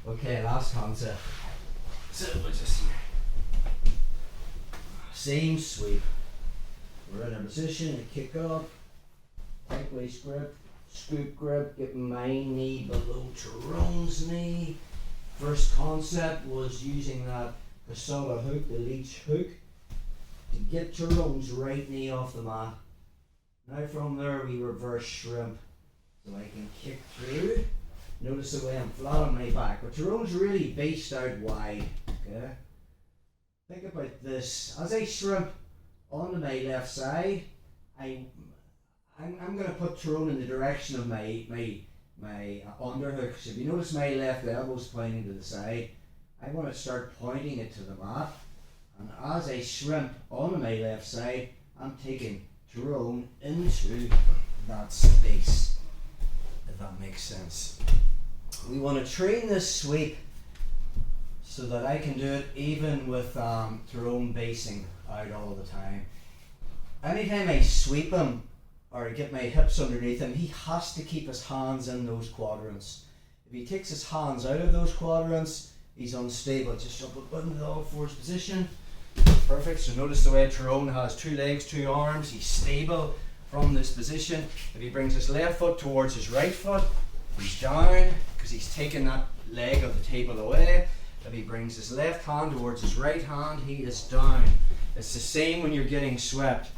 Okay, last concept. So we're just same sweep. We're in a position to kick up, tight waist grip, scoop grip, getting my knee below Tyrone's knee. First concept was using that Casella hook, the leech hook, to get Tyrone's right knee off the mat. Now from there we reverse shrimp. So I can kick through. Notice the way I'm flat on my back. But Tyrone's really based out wide. Okay? Think about this. As I shrimp onto my left side, I'm going to put Tyrone in the direction of my underhook. So if you notice my left elbow's pointing to the side, I want to start pointing it to the mat. And as I shrimp onto my left side, I'm taking Tyrone into that space, if that makes sense. We want to train this sweep so that I can do it even with Tyrone basing out all the time. Anytime I sweep him or get my hips underneath him, he has to keep his hands in those quadrants. If he takes his hands out of those quadrants, he's unstable. Just jump up into the all fours position. Perfect. So notice the way Tyrone has two legs, two arms. He's stable from this position. If he brings his left foot towards his right foot, he's down because he's taken that leg of the table away. If he brings his left hand towards his right hand, he is down. It's the same when you're getting swept.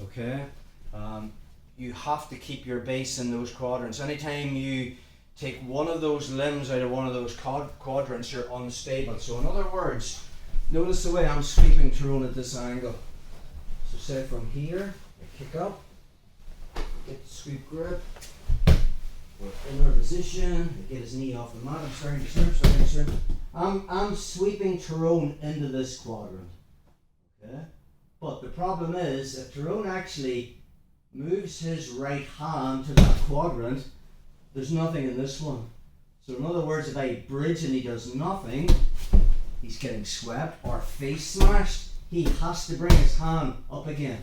Okay? You have to keep your base in those quadrants. Anytime you take one of those limbs out of one of those quadrants, you're unstable. So in other words, notice the way I'm sweeping Tyrone at this angle. So say from here, I kick up, get the sweep grip, we're in our position, get his knee off the mat, I'm starting to shrimp, I'm sweeping Tyrone into this quadrant. Okay? But the problem is, if Tyrone actually moves his right hand to that quadrant, there's nothing in this one. So in other words, if I bridge and he does nothing, he's getting swept or face smashed, he has to bring his hand up again.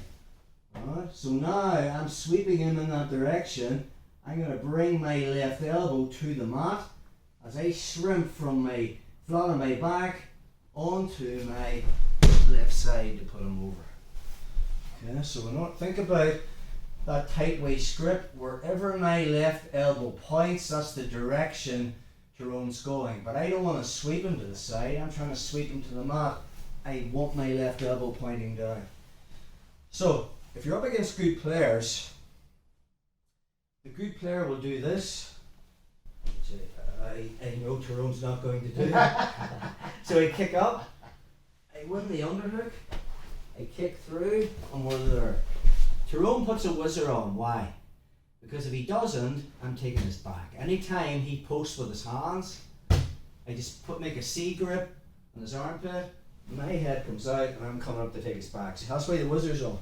Alright, so now I'm sweeping him in that direction. I'm going to bring my left elbow to the mat as I shrimp from my flat on my back onto my left side to put him over. Okay, so think about that tight waist grip. Wherever my left elbow points, that's the direction Tyrone's going. But I don't want to sweep him to the side, I'm trying to sweep him to the mat. I want my left elbow pointing down. So, if you're up against good players, the good player will do this, which I know Tyrone's not going to do. So I kick up, I win the underhook, I kick through, and we're there. Tyrone puts a whizzer on. Why? Because if he doesn't, I'm taking his back. Anytime he posts with his hands, I just make a C grip on his armpit, my head comes out, and I'm coming up to take his back. So that's why the whizzer's on.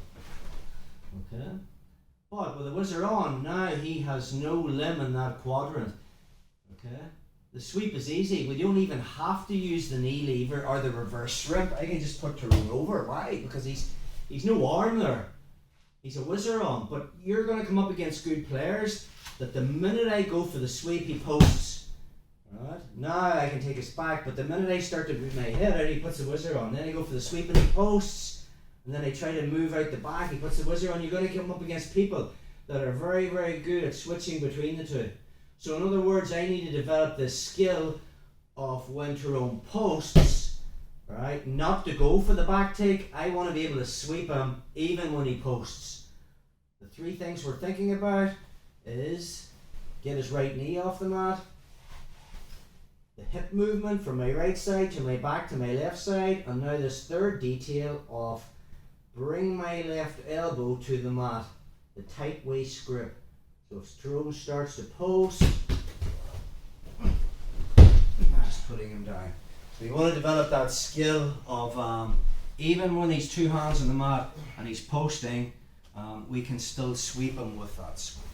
Okay? But with the whizzer on, now he has no limb in that quadrant. Okay? The sweep is easy. We don't even have to use the knee lever or the reverse shrimp. I can just put Tyrone over. Why? Because he's no arm there. He's a whizzer on. But you're going to come up against good players that the minute I go for the sweep, he posts. Right? Now I can take his back, but the minute I start to move my head out, he puts the whizzer on. Then I go for the sweep and he posts. And then I try to move out the back, he puts the whizzer on. You're going to come up against people that are very, very good at switching between the two. So in other words, I need to develop this skill of when Tyrone posts, right, not to go for the back take. I want to be able to sweep him even when he posts. The three things we're thinking about is get his right knee off the mat, the hip movement from my right side to my back to my left side, and now this third detail of bring my left elbow to the mat, the tight waist grip. So if Tyrone starts to post, just putting him down. So you want to develop that skill of even when he's two hands on the mat and he's posting, we can still sweep him with that sweep.